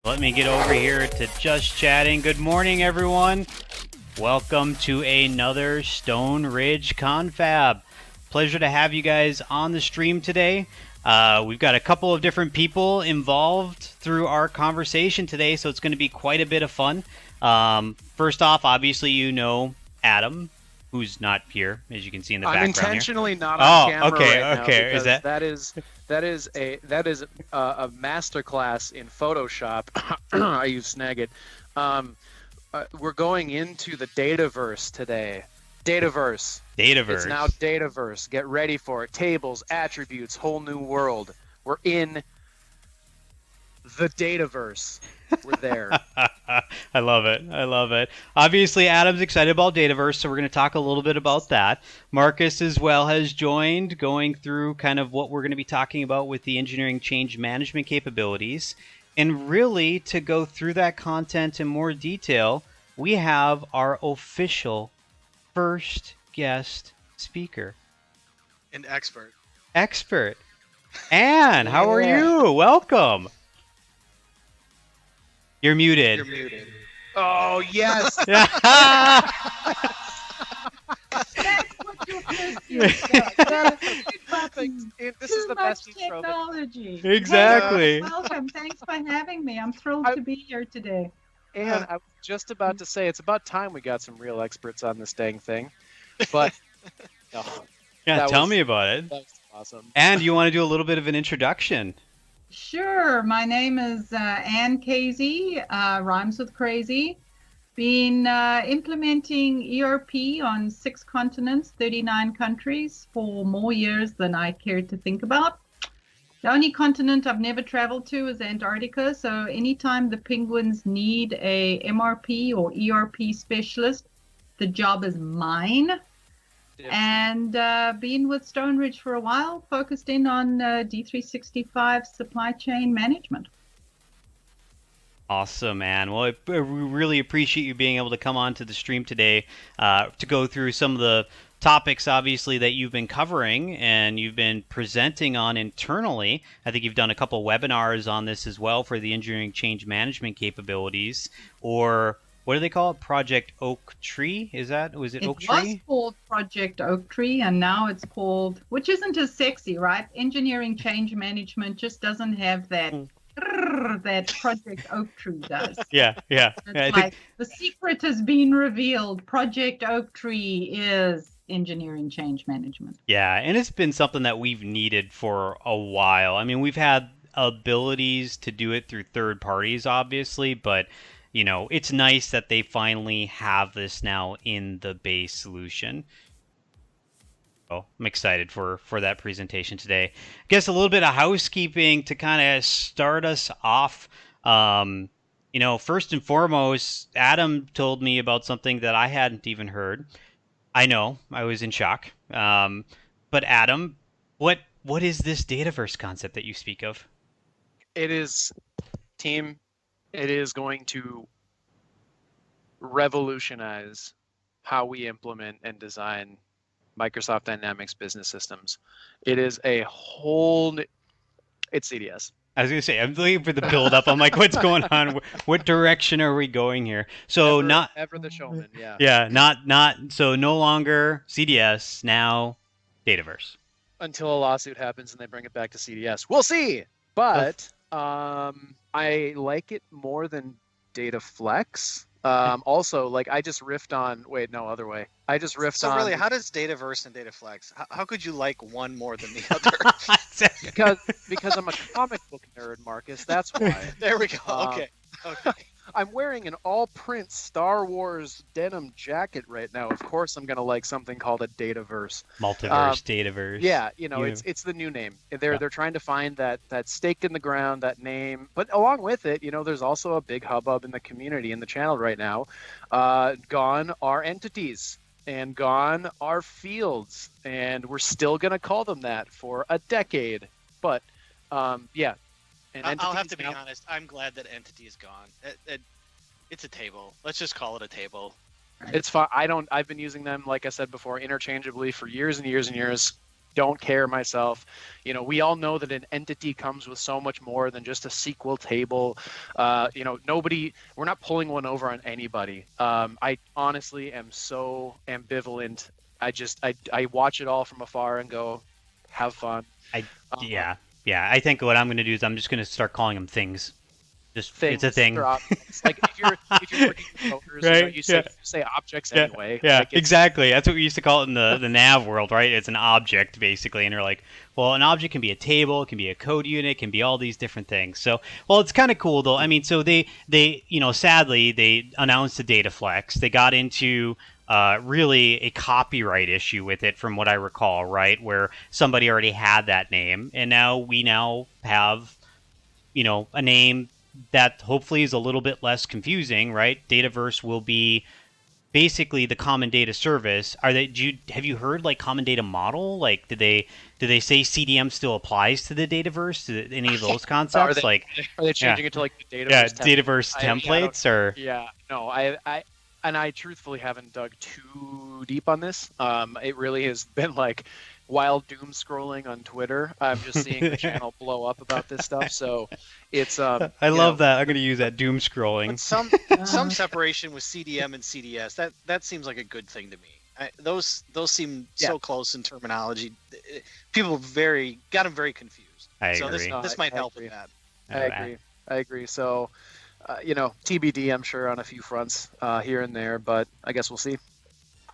Let me get over here to just chatting. Good morning, everyone. Welcome to another Stone Ridge Confab. Pleasure to have you guys on the stream today. We've got a couple of different people involved through our conversation today, so it's going to be quite a bit of fun. First off, obviously, you know Adam, who's not here, as you can see in the background. I'm intentionally not on camera right now because is that is a masterclass in Photoshop. I use Snagit. We're going into the Dataverse today. Dataverse. It's now Dataverse. Get ready for it. Tables, attributes, whole new world. We're in the Dataverse. We're there. I love it. I love it. Obviously, Adam's excited about Dataverse, so we're going to talk a little bit about that. Marcus as well has joined, going through kind of what we're going to be talking about with the engineering change management capabilities. And really, to go through that content in more detail, we have our official first guest speaker. An expert. Anne, how are you? Welcome. You're muted. You're muted. Oh, yes. That's what you This is the best intro. Technology. Exactly. Welcome. Thanks for having me. I'm thrilled to be here today. And I was just about to say, it's about time we got some real experts on this dang thing. But, no. Yeah, tell me about it. That was awesome. And you want to do a little bit of an introduction? Sure. My name is Ann Casey, rhymes with crazy. Been implementing ERP on 6 continents, 39 countries for more years than I cared to think about. The only continent I've never traveled to is Antarctica, so anytime the penguins need a MRP or ERP specialist, the job is mine. And been with Stone Ridge for a while, focused in on D365 supply chain management. Awesome, man. Well, we really appreciate you being able to come on to the stream today to go through some of the topics, obviously, that you've been covering and you've been presenting on internally. I think you've done a couple webinars on this as well for the engineering change management capabilities, or what do they call it? Project Oaktree? Was it Oaktree? It was called Project Oaktree, and now it's called, which isn't as sexy, right? Engineering change management just doesn't have that that Project Oaktree does. Yeah. It's like the secret has been revealed. Project Oaktree is engineering change management. Yeah, and it's been something that we've needed for a while. I mean, we've had abilities to do it through third parties, obviously, but you know, it's nice that they finally have this now in the base solution. Oh, I'm excited for that presentation today. I guess a little bit of housekeeping to kind of start us off. You know, first and foremost, Adam told me about something that I hadn't even heard. I know, I was in shock. But Adam, what is this Dataverse concept that you speak of? It is, team. It is going to revolutionize how we implement and design Microsoft Dynamics business systems. It is a whole it's CDS. I was going to say, I'm looking for the build-up. I'm like, what's going on? What direction are we going here? So ever the showman, yeah. Yeah, so no longer CDS, now Dataverse. Until a lawsuit happens and they bring it back to CDS. We'll see. But I like it more than DataFlex. Also, like I just riffed on. Wait, no, other way. I just riffed on. So really, how does Dataverse and DataFlex? How could you like one more than the other? because I'm a comic book nerd, Marcus. That's why. There we go. Okay. I'm wearing an all-print Star Wars denim jacket right now. Of course, I'm gonna like something called a Dataverse. Multiverse, Dataverse. Yeah, you know, it's the new name. They're trying to find that stake in the ground, that name. But along with it, you know, there's also a big hubbub in the community, in the channel right now. Gone are entities, and gone are fields, and we're still gonna call them that for a decade. But yeah. And I'll have to be honest. I'm glad that entity is gone. It's a table. Let's just call it a table. It's fine. I've been using them, like I said before, interchangeably for years and years and years. don't care myself. We all know that an entity comes with so much more than just a SQL table. We're not pulling one over on anybody. I honestly am so ambivalent. I watch it all from afar and go, have fun. I Um, yeah yeah. I think what I'm going to do is I'm just going to start calling them things. Just Things it's a thing. or objects. Like if you're working with coders, Right? you Yeah. say objects Yeah, anyway. yeah, Like it's exactly. That's what we used to call it in the nav world, right? It's an object basically, and they're like, well, an object can be a table, it can be a code unit, it can be all these different things. So, well, it's kind of cool though. I mean, so they sadly they announced the data flex. They got into really a copyright issue with it, from what I recall, right, where somebody already had that name, and now we have a name that hopefully is a little bit less confusing, right? Dataverse will be basically the common data service. Have you heard like common data model? Like did they say CDM still applies to the Dataverse? To any of those are concepts? they Like are they yeah, changing it to like the yeah, Dataverse Dataverse templates or Yeah, no, I truthfully haven't dug too deep on this. It really has been like while doom scrolling on Twitter, I'm just seeing the channel blow up about this stuff. So it's I love that. I'm going to use that doom But scrolling. some separation with CDM and CDS, that seems like a good thing to me. Those seem so close in terminology. People got them very confused. I So agree. this might I help agree. with that. I agree. So, TBD, I'm sure on a few fronts here and there, but I guess we'll see.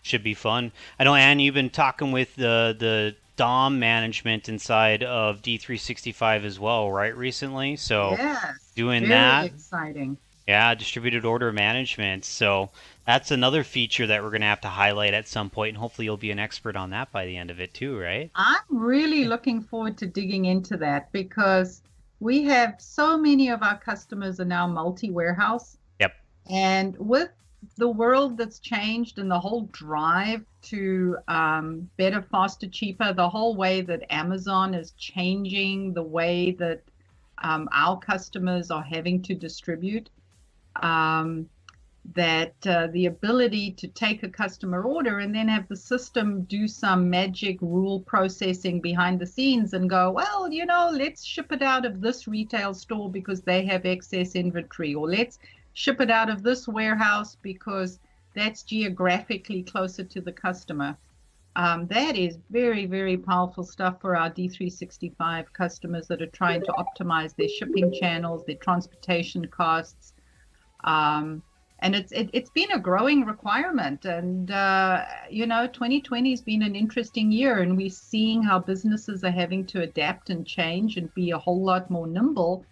Should be fun. I know, Anne, you've been talking with the DOM management inside of D365 as well, right, recently? So Yes, doing very that. exciting. Yeah, distributed order management. So that's another feature that we're going to have to highlight at some point, and hopefully you'll be an expert on that by the end of it too, right? I'm really looking forward to digging into that because we have so many of our customers are now multi-warehouse. Yep. And with the world that's changed and the whole drive to better, faster, cheaper, the whole way that Amazon is changing the way that our customers are having to distribute, that the ability to take a customer order and then have the system do some magic rule processing behind the scenes and go, well, let's ship it out of this retail store because they have excess inventory, or let's ship it out of this warehouse because that's geographically closer to the customer. That is very, very powerful stuff for our D365 customers that are trying to optimize their shipping channels, their transportation costs. And it's been a growing requirement. And, 2020 has been an interesting year, and we're seeing how businesses are having to adapt and change and be a whole lot more nimble.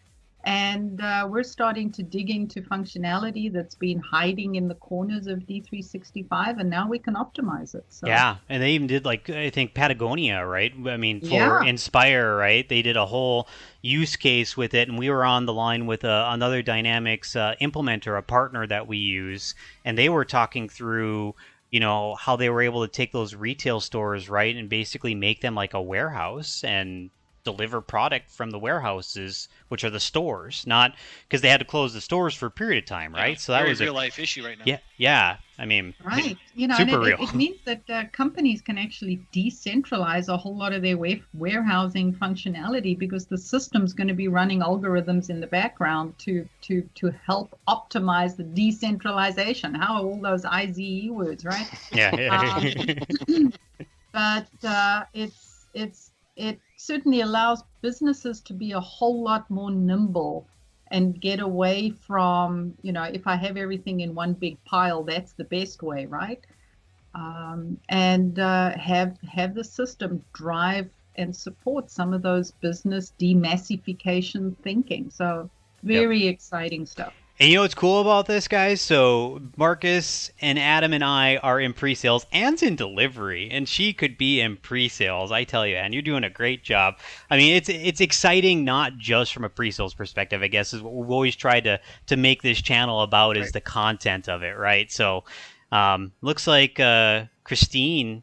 And we're starting to dig into functionality that's been hiding in the corners of D365, and now we can optimize it. So Yeah, and they even did like I think Patagonia, right? I mean, for Yeah. Inspire, right? They did a whole use case with it, and we were on the line with another Dynamics implementer, a partner that we use, and they were talking through, how they were able to take those retail stores, right, and basically make them like a warehouse and deliver product from the warehouses, which are the stores, not because they had to close the stores for a period of time, right? So that Very was a real life issue right now. yeah. I mean, right, and super real. it means that companies can actually decentralize a whole lot of their warehousing functionality because the system's going to be running algorithms in the background to help optimize the decentralization. How are all those IZE words, right? Yeah. But it certainly allows businesses to be a whole lot more nimble and get away from, if I have everything in one big pile, that's the best way, right? And have the system drive and support some of those business demassification thinking. So very exciting stuff. And you know what's cool about this, guys? So Marcus and Adam and I are in pre-sales. Anne's in delivery, and she could be in pre-sales. I tell you, Anne, you're doing a great job. I mean, it's exciting not just from a pre-sales perspective, I guess, is what we've always tried to make this channel about is the content of it, right? So looks like Christine,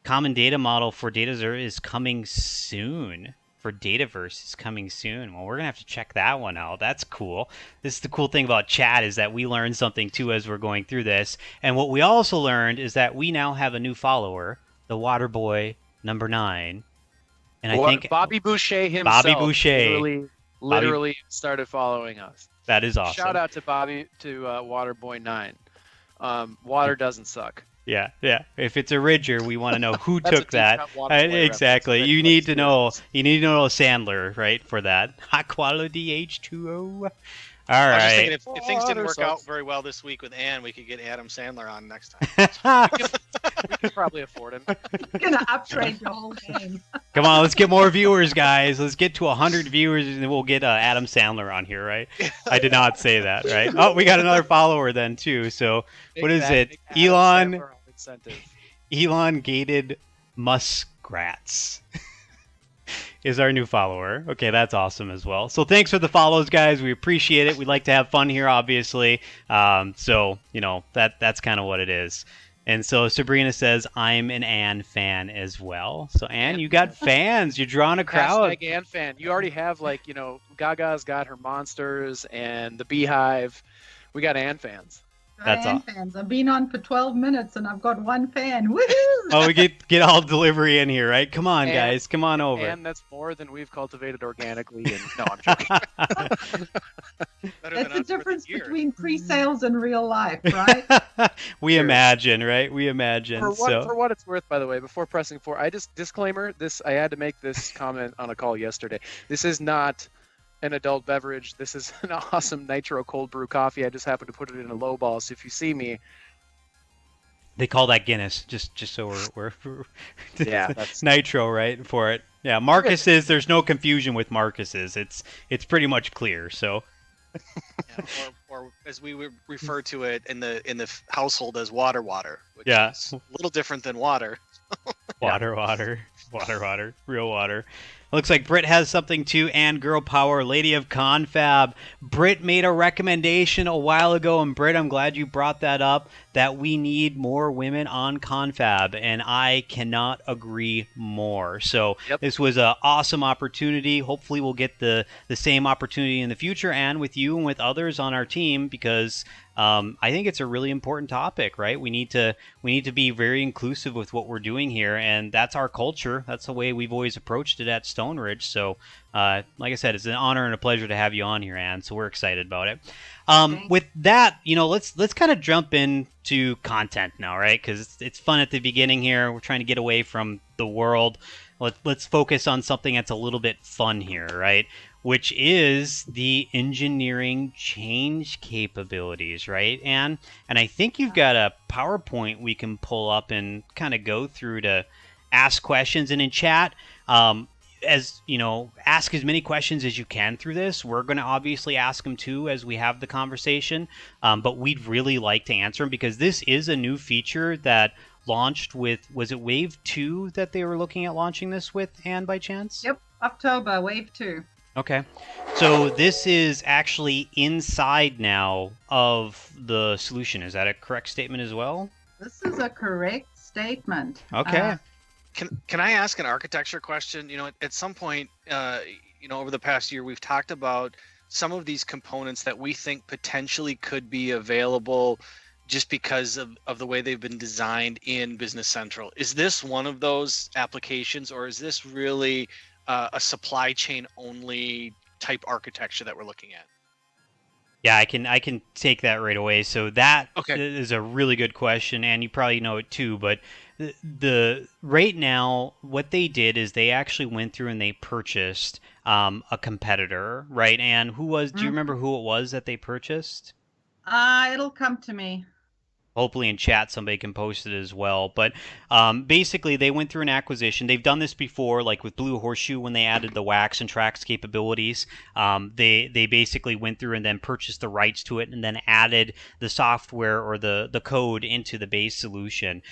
common data model for Datazer is coming soon. For Dataverse is coming soon. Well, we're gonna have to check that one out. That's cool. This is the cool thing about chat is that we learn something too as we're going through this. And what we also learned is that we now have a new follower, the Waterboy number 9. And I Well, think Bobby Boucher himself Boucher. literally started following us. That is awesome. Shout out to Waterboy9. Water doesn't suck. Yeah. If it's a Ridger, we want to know who That's took a deep that. cut Waterboy Exactly. reference. You need to know Sandler, right, for that. High quality H2O. All I was just right. thinking if things didn't work Water out sucks. very well this week with Ann, we could get Adam Sandler on next time. We can probably afford him. You're gonna upgrade your whole game. Come on, let's get more viewers, guys. Let's get to 100 viewers, and we'll get Adam Sandler on here, right? I did not say that, right? Oh, we got another follower then too. So what is it? Elongated muskrats is our new follower. Okay, that's awesome as well. So thanks for the follows, guys. We appreciate it. We like to have fun here, obviously. So that's kind of what it is. And so Sabrina says, I'm an Ann fan as well. So Ann, you got fans. You're drawing a crowd. Hashtag Ann fan. You already have Gaga's got her monsters and the Beehive. We got Ann fans. That's all. Fans. I've been on for 12 minutes and I've got 1 fan. Woohoo! Oh, we get all delivery in here, right? Come on, guys. Come on over. And that's more than we've cultivated organically. And no, I'm joking. That's the difference between pre-sales and real life, right? We imagine, right? We imagine. For what it's worth, by the way, before pressing forward, disclaimer, I had to make this comment on a call yesterday. This is not an adult beverage. This is an awesome nitro cold brew coffee. I just happened to put it in a low ball, so if you see me, they call that Guinness, just so we're yeah, that's nitro, right, for it. Yeah, Marcus's. There's no confusion with Marcus's. It's pretty much clear. So, yeah, or as we would refer to it in the household as water, which yeah, is a little different than water. water, real water. Looks like Britt has something too, and Girl Power, Lady of Confab. Britt made a recommendation a while ago, and Britt, I'm glad you brought that up, that we need more women on Confab, and I cannot agree more. So This was an awesome opportunity. Hopefully we'll get the same opportunity in the future, and with you and with others on our team, because I think it's a really important topic, right? We need to be very inclusive with what we're doing here, and that's our culture. That's the way we've always approached it at Stone Ridge. So, like I said, it's an honor and a pleasure to have you on here, Ann. So we're excited about it. With that, let's kind of jump into content now, right? Because it's fun at the beginning here. We're trying to get away from the world. Let's focus on something that's a little bit fun here, right? Which is the engineering change capabilities, right, Ann? And I think you've got a PowerPoint we can pull up and kind of go through to ask questions. And in chat, ask as many questions as you can through this. We're going to obviously ask them too as we have the conversation, but we'd really like to answer them because this is a new feature that launched with, was it Wave 2 that they were looking at launching this with, Ann, by chance? Yep, October, Wave 2. Okay, so this is actually inside now of the solution. Is that a correct statement as well? This is a correct statement. Okay. Can I ask an architecture question? At some point, over the past year, we've talked about some of these components that we think potentially could be available just because of the way they've been designed in Business Central. Is this one of those applications, or is this really a supply chain only type architecture that we're looking at? Yeah, I can take that right away. So that is a really good question, and you probably know it too. But the right now, what they did is they actually went through and they purchased a competitor, right? And who was? Do you remember who it was that they purchased? It'll come to me. Hopefully in chat somebody can post it as well. But basically they went through an acquisition. They've done this before, like with Blue Horseshoe when they added the wax and tracks capabilities. They basically went through and then purchased the rights to it and then added the software or the code into the base solution.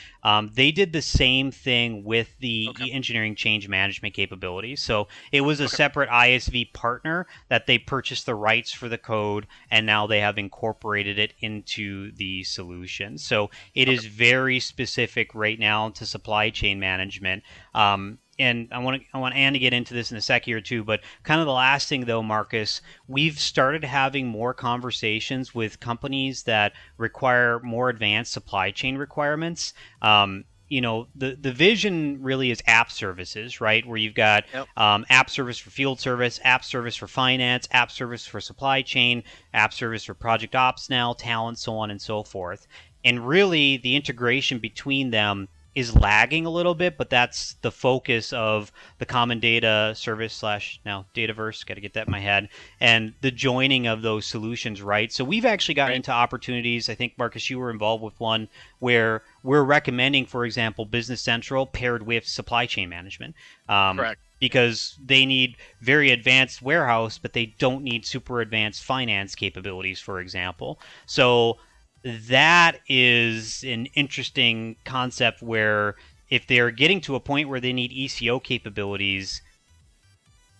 They did the same thing with the engineering change management capabilities. So it was a separate ISV partner that they purchased the rights for the code, and now they have incorporated it into the solution. So it is very specific right now to supply chain management. And I want Ann to get into this in a sec here too, but kind of the last thing though, Marcus, we've started having more conversations with companies that require more advanced supply chain requirements. the vision really is app services, right? Where you've got Yep. App service for field service, app service for finance, app service for supply chain, app service for project ops now, talent, so on and so forth. And really, the integration between them is lagging a little bit, but that's the focus of the common data service slash now Dataverse. Got to get that in my head, and the joining of those solutions, right? So we've actually gotten Right. into opportunities. I think Marcus, you were involved with one where we're recommending, for example, Business Central paired with supply chain management. Correct. Because they need very advanced warehouse, but they don't need super advanced finance capabilities, for example. So that is an interesting concept where if they're getting to a point where they need ECO capabilities,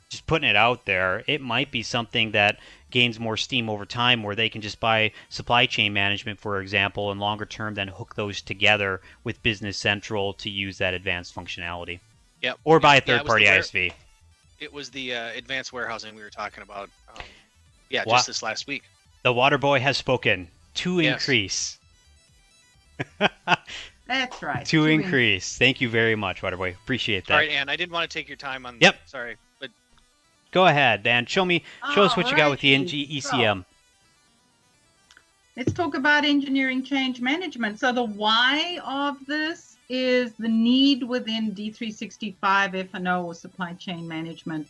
just putting it out there, it might be something that gains more steam over time where they can just buy supply chain management, for example, and longer term then hook those together with Business Central to use that advanced functionality. Yep. Or buy a Yeah, it was third-party the ISV. It was the advanced warehousing we were talking about. Yeah, Wa- just this last week. The water boy has spoken. To Yes. increase. That's right. To increase. Thank you very much, Waterboy. Appreciate that. All right, Ann, I didn't want to take your time on. Yep. Sorry, but Go ahead, Dan. Show us what you got with the Alrighty. ECM. Let's talk about engineering change management. So the why of this is the need within D365 F&O or supply chain management,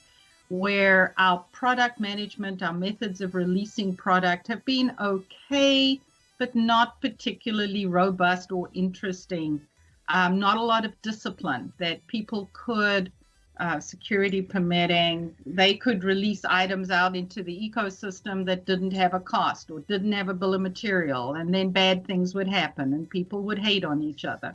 where our product management, our methods of releasing product have been okay, but not particularly robust or interesting. Not a lot of discipline that people could, security permitting, they could release items out into the ecosystem that didn't have a cost or didn't have a bill of material, and then bad things would happen and people would hate on each other.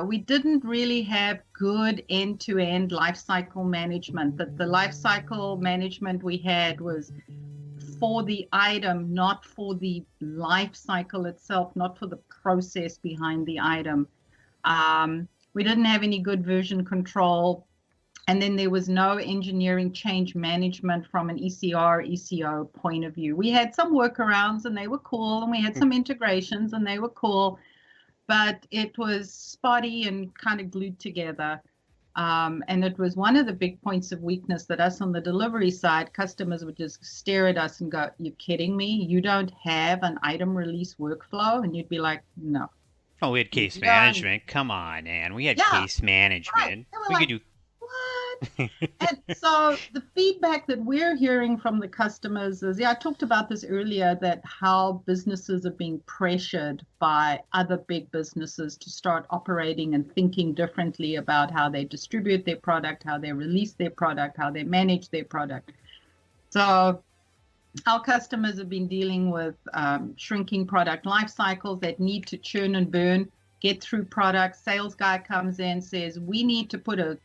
We didn't really have good end-to-end life cycle management. The life cycle management we had was for the item, not for the life cycle itself, not for the process behind the item. We didn't have any good version control. And then there was no engineering change management from an ECO point of view. We had some workarounds and they were cool, and we had some integrations and they were cool, but it was spotty and kind of glued together. And it was one of the big points of weakness that us on the delivery side, customers would just stare at us and go, "You're kidding me? You don't have an item release workflow?" And you'd be like, "No." Oh, we had case Yeah. management. Come on, man. We had Yeah. case management. Right. They were We like, could do. What? And so the feedback that we're hearing from the customers is, I talked about this earlier, that how businesses are being pressured by other big businesses to start operating and thinking differently about how they distribute their product, how they release their product, how they manage their product. So our customers have been dealing with shrinking product life cycles that need to churn and burn, get through products. Sales guy comes in, says, "We need to put a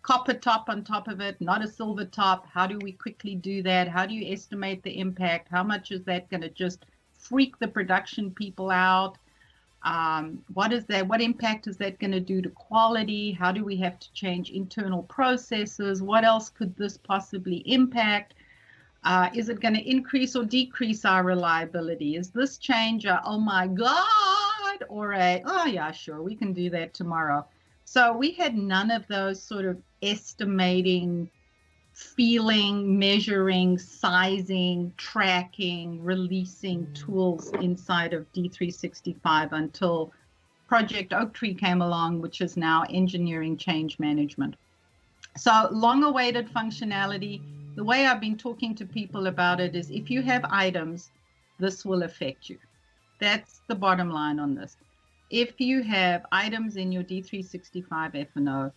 copper top on top of it, not a silver top. How do we quickly do that? How do you estimate the impact? How much is that going to just freak the production people out? What is that? What impact is that going to do to quality? How do we have to change internal processes? What else could this possibly impact? Is it going to increase or decrease our reliability? Is this change a, oh my God, or a, oh yeah, sure, we can do that tomorrow? So we had none of those sort of estimating, feeling, measuring, sizing, tracking, releasing tools inside of D365 until Project Oaktree came along, which is now engineering change management. So long-awaited functionality. The way I've been talking to people about it is, if you have items, this will affect you. That's the bottom line on this. If you have items in your D365 F&O,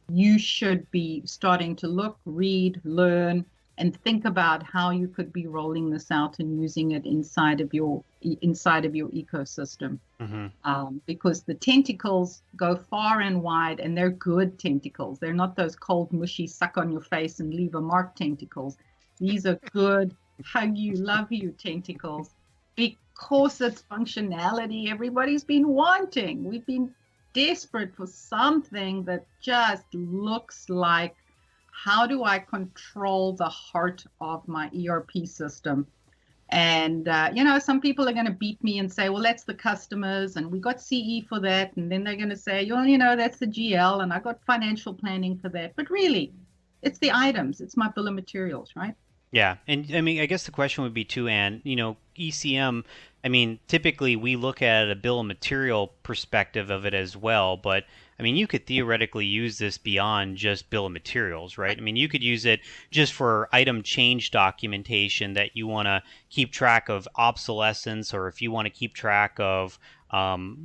you should be starting to look, read, learn, and think about how you could be rolling this out and using it inside of your ecosystem. Mm-hmm. Because the tentacles go far and wide, and they're good tentacles. They're not those cold, mushy, suck on your face and leave a mark tentacles. These are good, hug you, love you tentacles. Because it's functionality everybody's been wanting. We've been desperate for something that just looks like, how do I control the heart of my ERP system? And, you know, some people are going to beat me and say, well, that's the customers and we got CE for that. And then they're going to say, well, you know, that's the GL and I got financial planning for that. But really, it's the items. It's my bill of materials, right? Yeah, and I mean, I guess the question would be too, Anne, you know, ECM, I mean, typically we look at a bill of material perspective of it as well, but I mean, you could theoretically use this beyond just bill of materials, right? I mean, you could use it just for item change documentation that you want to keep track of obsolescence, or if you want to keep track of,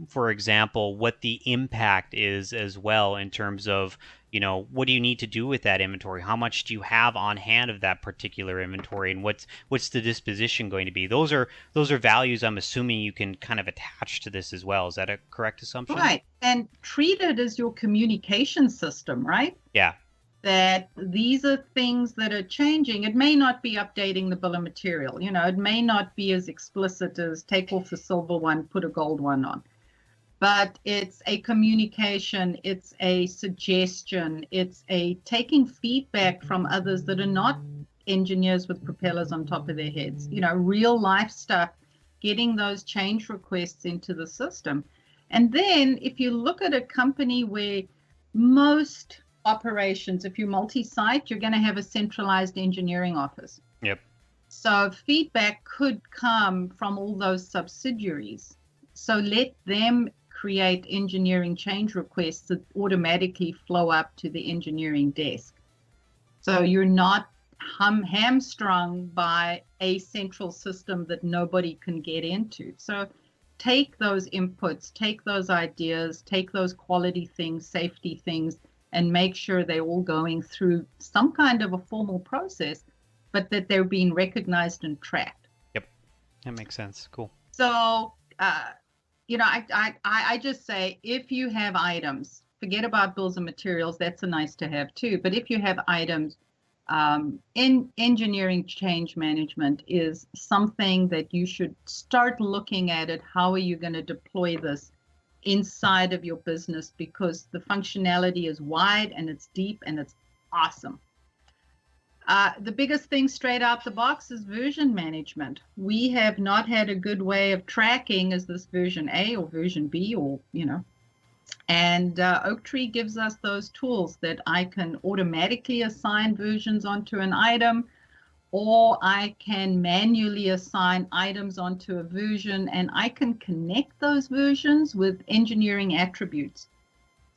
for example, what the impact is as well in terms of, you know, what do you need to do with that inventory? How much do you have on hand of that particular inventory, and what's the disposition going to be? Those are values I'm assuming you can kind of attach to this as well. Is that a correct assumption? Right. And treat it as your communication system, right? Yeah. That these are things that are changing. It may not be updating the bill of material. You know, it may not be as explicit as take off the silver one, put a gold one on. But it's a communication, it's a suggestion, it's a taking feedback from others that are not engineers with propellers on top of their heads. You know, real life stuff, getting those change requests into the system. And then if you look at a company where most operations, if you're multi-site, you're going to have a centralized engineering office. Yep. So feedback could come from all those subsidiaries. So let them create engineering change requests that automatically flow up to the engineering desk. So you're not hamstrung by a central system that nobody can get into. So take those inputs, take those ideas, take those quality things, safety things, and make sure they're all going through some kind of a formal process, but that they're being recognized and tracked. Yep, that makes sense. Cool. So, you know, I just say, if you have items, forget about bills of materials, that's a nice to have too. But if you have items, in engineering change management is something that you should start looking at it. How are you going to deploy this inside of your business? Because the functionality is wide and it's deep and it's awesome. The biggest thing straight out the box is version management. We have not had a good way of tracking, is this version A or version B, or, you know, and Oaktree gives us those tools that I can automatically assign versions onto an item, or I can manually assign items onto a version, and I can connect those versions with engineering attributes.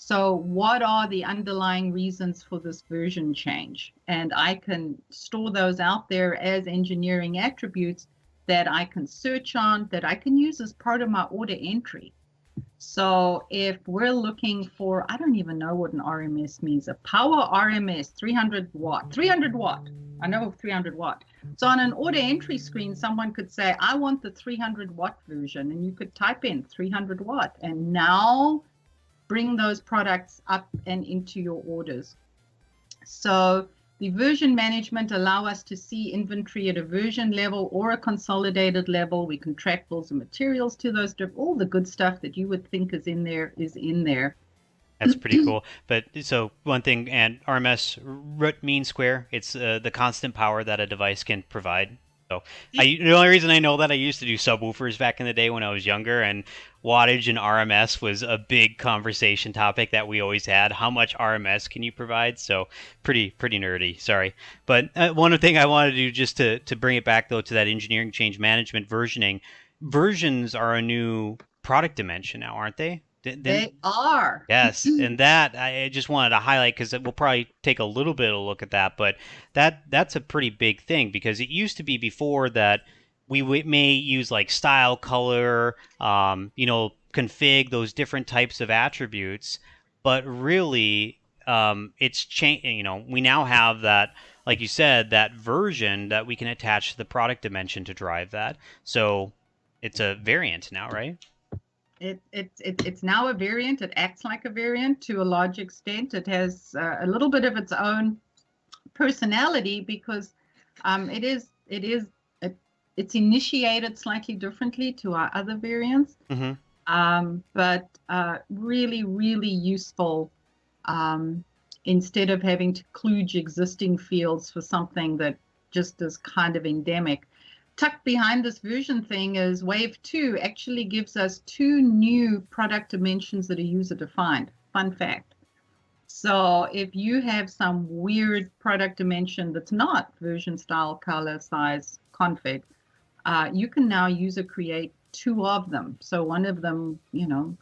So what are the underlying reasons for this version change? And I can store those out there as engineering attributes that I can search on, that I can use as part of my order entry. So if we're looking for, I don't even know what an RMS means, a power RMS, 300 watt. I know 300 watt. So on an order entry screen, someone could say, I want the 300 watt version, and you could type in 300 watt, and now bring those products up and into your orders. So the version management allow us to see inventory at a version level or a consolidated level. We can track bills of materials to those, all the good stuff that you would think is in there is in there. That's pretty cool. But so one thing, and RMS, root mean square, it's the constant power that a device can provide. So the only reason I know that, I used to do subwoofers back in the day when I was younger, and wattage and RMS was a big conversation topic that we always had. How much RMS can you provide? So pretty nerdy. Sorry, but one thing I wanted to do, just to bring it back though to that engineering change management versioning. Versions are a new product dimension now, aren't they? They are. Yes, and that I just wanted to highlight, because we'll probably take a little bit of a look at that, but that's a pretty big thing, because it used to be before that we may use like style, color, you know, config, those different types of attributes, but really it's changed. You know, we now have that, like you said, that version that we can attach to the product dimension to drive that. So it's a variant now, right? It's now a variant. It acts like a variant to a large extent. It has a little bit of its own personality, because it's initiated slightly differently to our other variants. Mm-hmm. But really, really useful, instead of having to kludge existing fields for something that just is kind of endemic. tucked behind this version thing is Wave 2 actually gives us 2 new product dimensions that are user defined. Fun fact. So if you have some weird product dimension that's not version, style, color, size, config, you can now user create 2 of them. So one of them,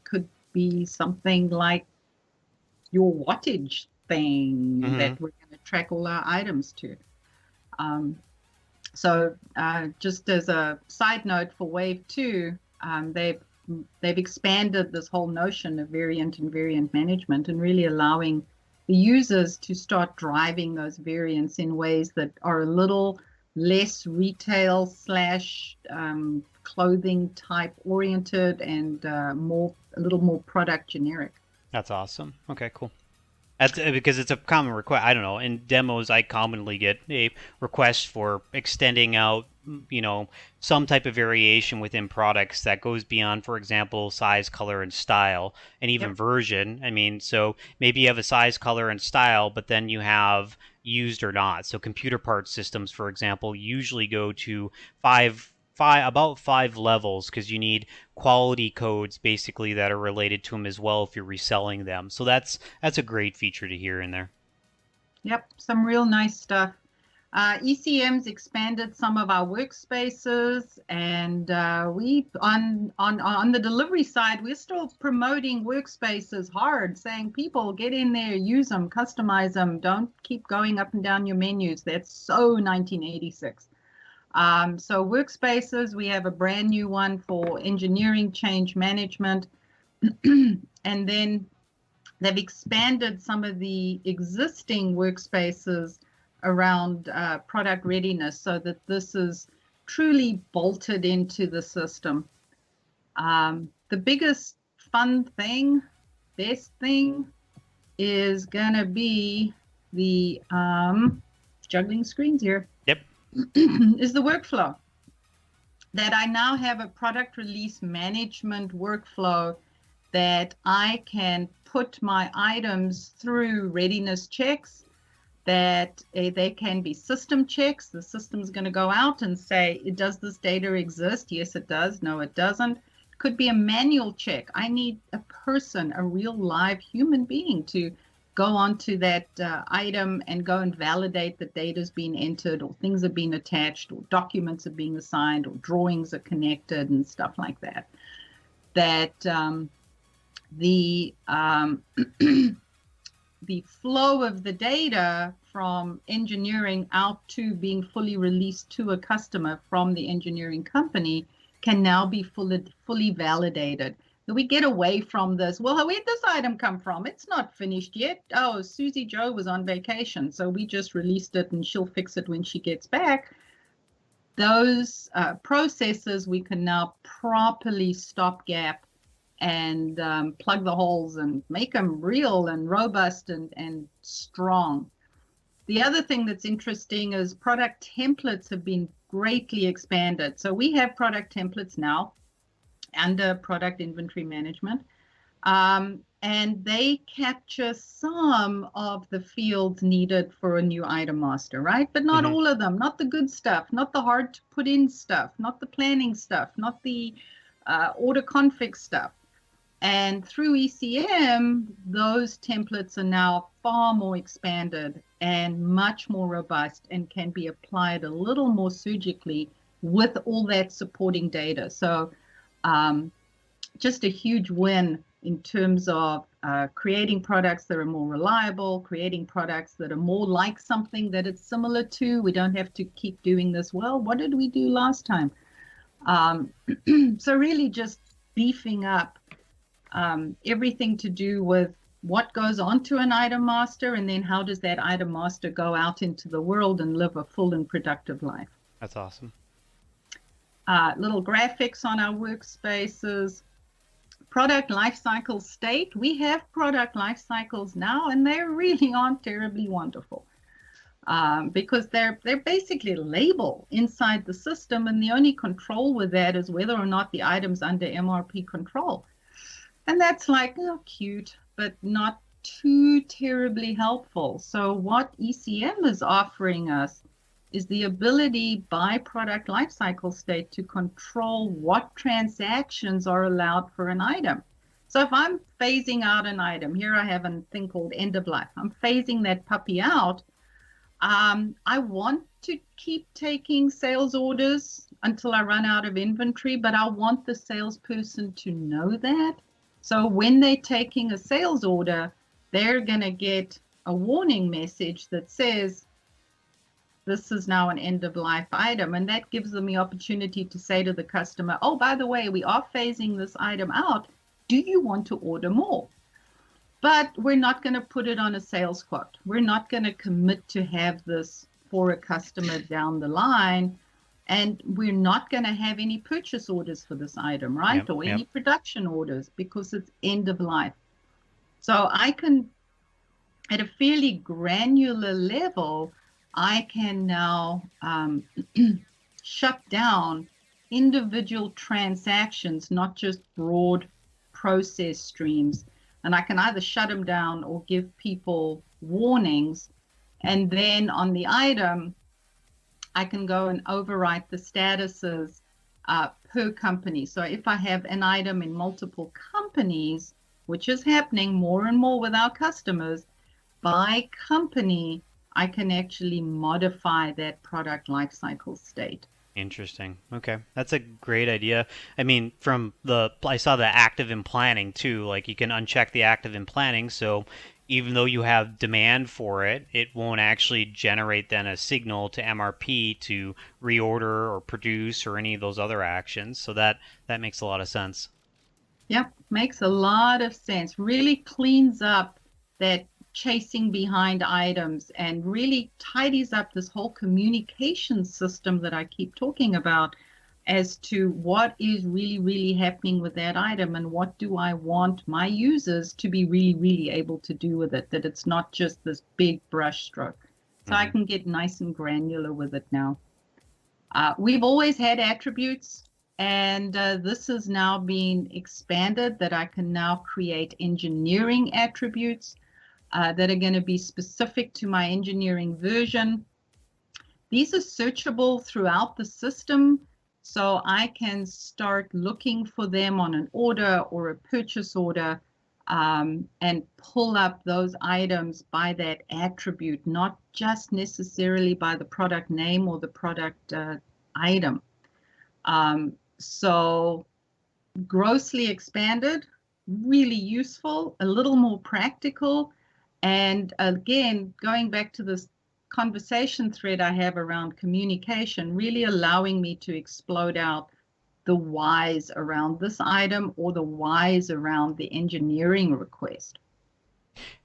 could be something like your wattage thing that we're going to track all our items to. So just as a side note for Wave 2, they've expanded this whole notion of variant and variant management and really allowing the users to start driving those variants in ways that are a little less retail / clothing type oriented and a little more product generic. That's awesome. Okay, cool. That's because it's a common request. I don't know. In demos, I commonly get a request for extending out, some type of variation within products that goes beyond, for example, size, color, and style, and even version. I mean, so maybe you have a size, color, and style, but then you have used or not. So computer parts systems, for example, usually go to about 5 levels because you need quality codes basically that are related to them as well if you're reselling them. So that's a great feature to hear in there. Yep, some real nice stuff. ECM's expanded some of our workspaces, and we on the delivery side, we're still promoting workspaces hard, saying people get in there, use them, customize them, don't keep going up and down your menus. That's so 1986. So workspaces, we have a brand new one for engineering change management. And then they've expanded some of the existing workspaces around product readiness so that this is truly bolted into the system. The biggest fun thing, best thing, is going to be the juggling screens here. Yep. Is the workflow that I now have a product release management workflow that I can put my items through readiness checks, that they can be system checks. The system's going to go out and say, does this data exist? Yes, it does. No, it doesn't. It could be a manual check. I need a person, a real live human being to go onto that item and go and validate that data's been entered or things are being attached or documents are being assigned or drawings are connected and stuff like that. That the flow of the data from engineering out to being fully released to a customer from the engineering company can now be fully validated. We get away from this, well, where'd this item come from? It's not finished yet. Oh, Susie Joe was on vacation, so we just released it and she'll fix it when she gets back. Those processes we can now properly stopgap and plug the holes and make them real and robust and strong. The other thing that's interesting is product templates have been greatly expanded. So we have product templates now under product inventory management, and they capture some of the fields needed for a new item master, right? But not all of them, not the good stuff, not the hard to put in stuff, not the planning stuff, not the order config stuff. And through ECM, those templates are now far more expanded and much more robust and can be applied a little more surgically with all that supporting data. So just a huge win in terms of creating products that are more reliable, creating products that are more like something that it's similar to. We don't have to keep doing this. Well, what did we do last time? So really just beefing up everything to do with what goes onto an item master and then how does that item master go out into the world and live a full and productive life. That's awesome. Little graphics on our workspaces. Product lifecycle state. We have product lifecycles now, and they really aren't terribly wonderful because they're basically a label inside the system, and the only control with that is whether or not the item's under MRP control. And that's like, oh, cute, but not too terribly helpful. So what ECM is offering us is the ability by product lifecycle state to control what transactions are allowed for an item. So if I'm phasing out an item, here I have a thing called end of life. I'm phasing that puppy out. I want to keep taking sales orders until I run out of inventory, but I want the salesperson to know that. So when they're taking a sales order, they're going to get a warning message that says, this is now an end of life item. And that gives them the opportunity to say to the customer, oh, by the way, we are phasing this item out. Do you want to order more? But we're not going to put it on a sales quote. We're not going to commit to have this for a customer down the line. And we're not going to have any purchase orders for this item, right? Yep, or yep. any production orders because it's end of life. So I can, at a fairly granular level, I can now shut down individual transactions, not just broad process streams. And I can either shut them down or give people warnings. And then on the item, I can go and overwrite the statuses per company. So if I have an item in multiple companies, which is happening more and more with our customers, by company, I can actually modify that product lifecycle state. Interesting. Okay. That's a great idea. I mean, I saw the active in planning too. Like you can uncheck the active in planning. So even though you have demand for it, it won't actually generate then a signal to MRP to reorder or produce or any of those other actions. So that makes a lot of sense. Yep. Makes a lot of sense. Really cleans up that chasing behind items and really tidies up this whole communication system that I keep talking about as to what is really, really happening with that item and what do I want my users to be really, really able to do with it, that it's not just this big brush stroke. So I can get nice and granular with it now. We've always had attributes, and this has now been expanded that I can now create engineering attributes that are going to be specific to my engineering version. These are searchable throughout the system, so I can start looking for them on an order or a purchase order and pull up those items by that attribute, not just necessarily by the product name or the product item. So grossly expanded, really useful, a little more practical. And again, going back to this conversation thread I have around communication, really allowing me to explode out the whys around this item or the whys around the engineering request.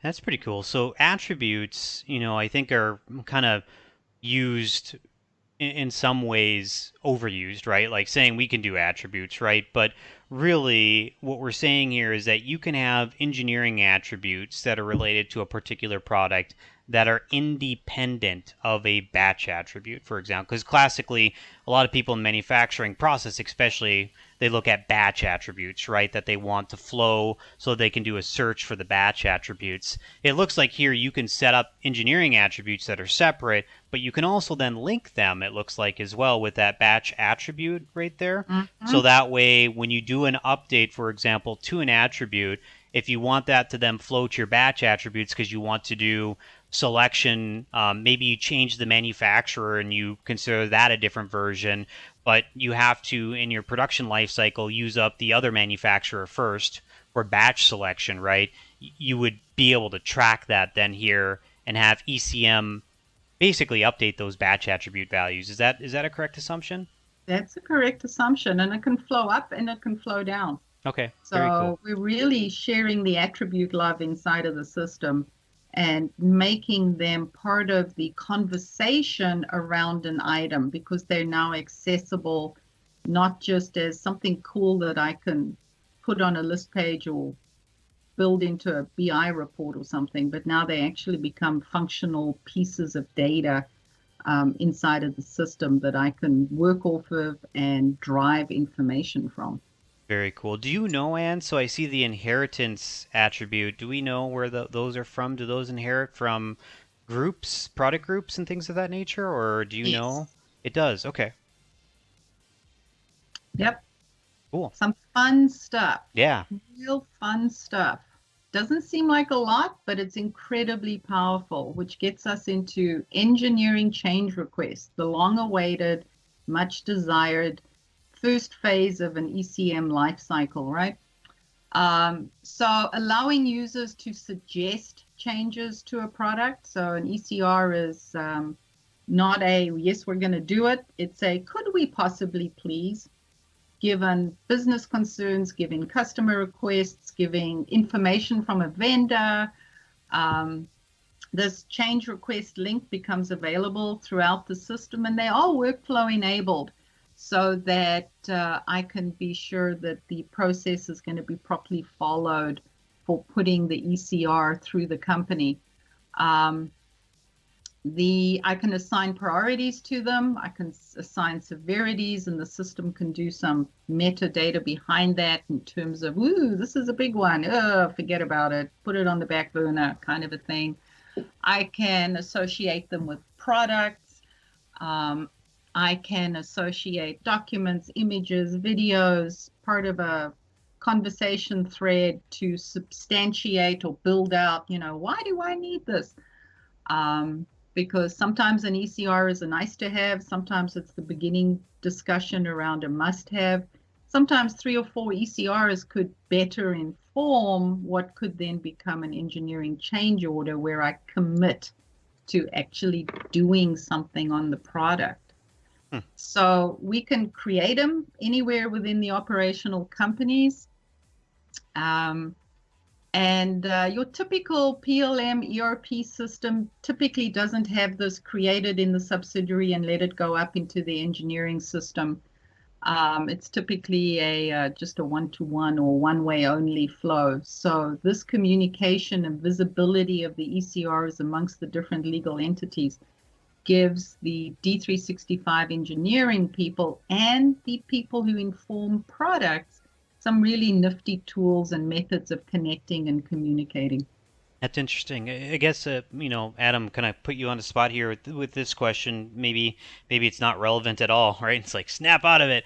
That's pretty cool. So attributes, I think are kind of used in some ways overused, right? Like saying we can do attributes, right? But really what we're saying here is that you can have engineering attributes that are related to a particular product that are independent of a batch attribute, for example. Because classically, a lot of people in manufacturing process, especially, they look at batch attributes, right? That they want to flow so they can do a search for the batch attributes. It looks like here you can set up engineering attributes that are separate, but you can also then link them, it looks like, as well with that batch attribute right there. Mm-hmm. So that way, when you do an update, for example, to an attribute, if you want that to then flow to your batch attributes because you want to do selection, maybe you change the manufacturer and you consider that a different version, but you have to, in your production life cycle, use up the other manufacturer first for batch selection, right? You would be able to track that then here and have ECM basically update those batch attribute values. Is that a correct assumption? That's a correct assumption, and it can flow up and it can flow down. Okay, so very cool. We're really sharing the attribute love inside of the system and making them part of the conversation around an item because they're now accessible not just as something cool that I can put on a list page or build into a BI report or something, but now they actually become functional pieces of data inside of the system that I can work off of and drive information from. Very cool. Do you know, Anne? So I see the inheritance attribute. Do we know where those are from? Do those inherit from groups, product groups, and things of that nature, or do you know? Yes. It does. Okay, Yep. cool. Some fun stuff. Yeah. Real fun stuff. Doesn't seem like a lot, but it's incredibly powerful, which gets us into engineering change requests, the long awaited, much desired first phase of an ECM life cycle, right? So allowing users to suggest changes to a product. So an ECR is not a yes, we're going to do it. It's a could we possibly please, given business concerns, given customer requests, giving information from a vendor. This change request link becomes available throughout the system, and they are workflow enabled so that I can be sure that the process is going to be properly followed for putting the ECR through the company. I can assign priorities to them. I can assign severities, and the system can do some metadata behind that in terms of, ooh, this is a big one. Forget about it. Put it on the back burner, kind of a thing. I can associate them with products. I can associate documents, images, videos, part of a conversation thread to substantiate or build out, why do I need this? Because sometimes an ECR is a nice to have. Sometimes it's the beginning discussion around a must have. Sometimes 3 or 4 ECRs could better inform what could then become an engineering change order where I commit to actually doing something on the product. So we can create them anywhere within the operational companies. And your typical PLM ERP system typically doesn't have this created in the subsidiary and let it go up into the engineering system. It's typically just a one-to-one or one-way only flow. So this communication and visibility of the ECRs amongst the different legal entities gives the D365 engineering people and the people who inform products some really nifty tools and methods of connecting and communicating. That's interesting. I guess, Adam, can I put you on the spot here with this question? Maybe it's not relevant at all, right? It's like snap out of it.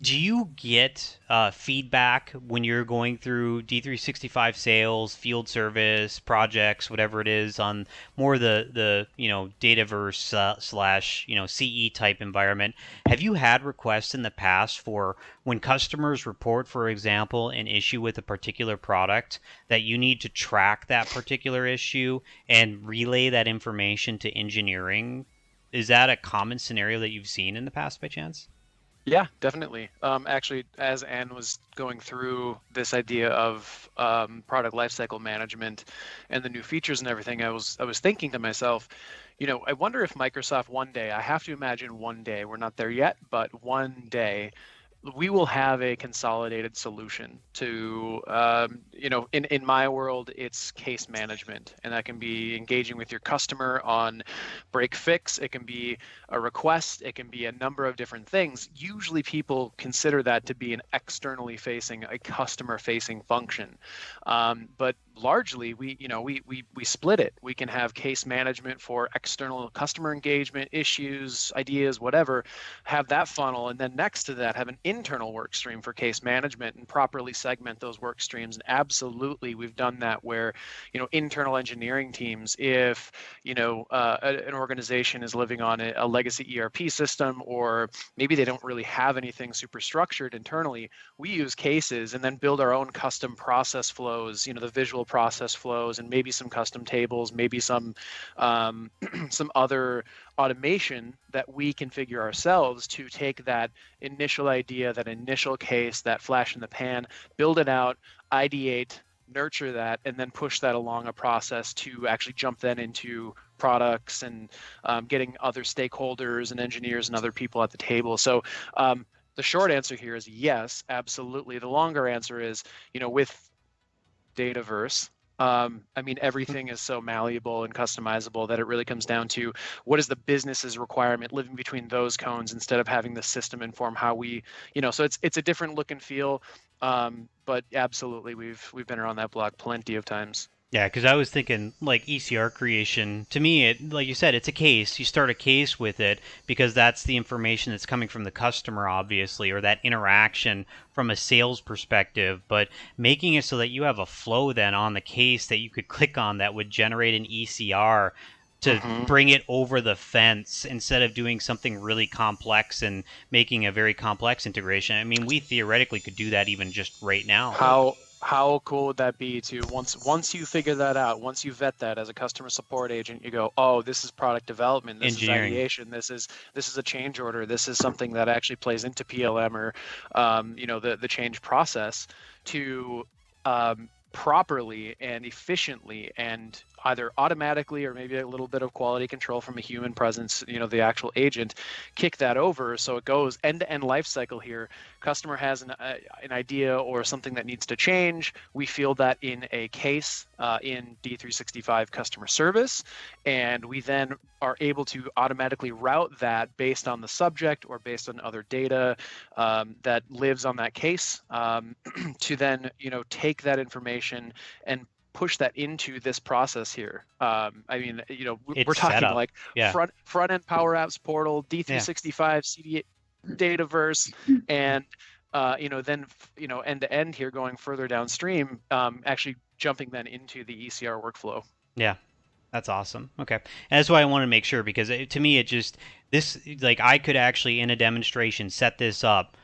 Do you get feedback when you're going through D365 sales, field service, projects, whatever it is, on more the Dataverse slash CE type environment? Have you had requests in the past for when customers report, for example, an issue with a particular product, that you need to track that particular issue and relay that information to engineering? Is that a common scenario that you've seen in the past by chance? Yeah, definitely. Actually, as Anne was going through this idea of product lifecycle management and the new features and everything, I was thinking to myself, I wonder if Microsoft one day, I have to imagine one day, we're not there yet, but one day we will have a consolidated solution to, in my world, it's case management, and that can be engaging with your customer on break fix. It can be a request. It can be a number of different things. Usually people consider that to be an externally facing, a customer facing function. But largely we split it. We can have case management for external customer engagement, issues, ideas, whatever, have that funnel, and then next to that have an internal work stream for case management and properly segment those work streams. And absolutely we've done that where internal engineering teams, if an organization is living on a legacy ERP system, or maybe they don't really have anything super structured internally, we use cases and then build our own custom process flows, the visual process flows, and maybe some custom tables, maybe some some other automation that we configure ourselves to take that initial idea, that initial case, that flash in the pan, build it out, ideate, nurture that, and then push that along a process to actually jump then into products and getting other stakeholders and engineers and other people at the table. So the short answer here is yes, absolutely. The longer answer is, with Dataverse, everything is so malleable and customizable that it really comes down to what is the business's requirement, living between those cones instead of having the system inform how we, so it's a different look and feel. But absolutely, we've been around that block plenty of times. Yeah, because I was thinking like ECR creation. To me, it like you said, it's a case. You start a case with it because that's the information that's coming from the customer, obviously, or that interaction from a sales perspective. But making it so that you have a flow then on the case that you could click on that would generate an ECR to Hmm. bring it over the fence instead of doing something really complex and making a very complex integration. I mean, we theoretically could do that even just right now. How cool would that be to once you figure that out, once you vet that as a customer support agent, you go, oh, this is product development, this is Engineering. ideation, this is a change order, this is something that actually plays into PLM or the change process to properly and efficiently and either automatically or maybe a little bit of quality control from a human presence, the actual agent, kick that over so it goes end-to-end life cycle here. Customer has an idea or something that needs to change. We field that in a case in D365 customer service, and we then are able to automatically route that based on the subject or based on other data that lives on that case to then take that information and push that into this process here. I mean, we're It's set talking up. like Yeah. front end Power Apps portal, Yeah. D365 CD Dataverse, and then end to end here, going further downstream, actually jumping then into the ECR workflow. Yeah. That's awesome. Okay. And that's why I want to make sure because to me, it just, this, like, I could actually, in a demonstration, set this up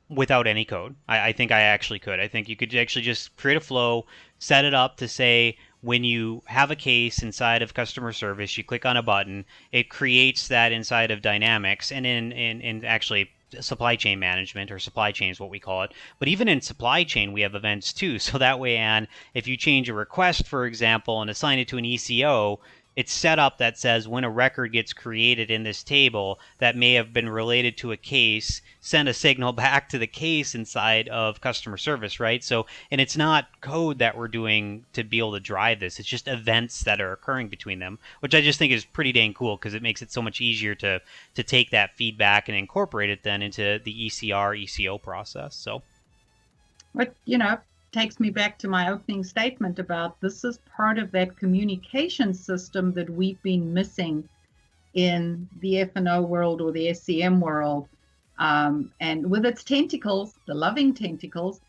without any code. I think I actually could. I think you could actually just create a flow, set it up to say, when you have a case inside of customer service, you click on a button, it creates that inside of Dynamics, and in actually supply chain management, or supply chain is what we call it. But even in supply chain, we have events too. So that way, Anne, if you change a request, for example, and assign it to an ECO, it's set up that says when a record gets created in this table that may have been related to a case, send a signal back to the case inside of customer service, right? So, and it's not code that we're doing to be able to drive this. It's just events that are occurring between them, which I just think is pretty dang cool because it makes it so much easier to take that feedback and incorporate it then into the ECR ECO process. So, But, takes me back to my opening statement about this is part of that communication system that we've been missing in the F&O world or the SCM world. And with its tentacles, the loving tentacles,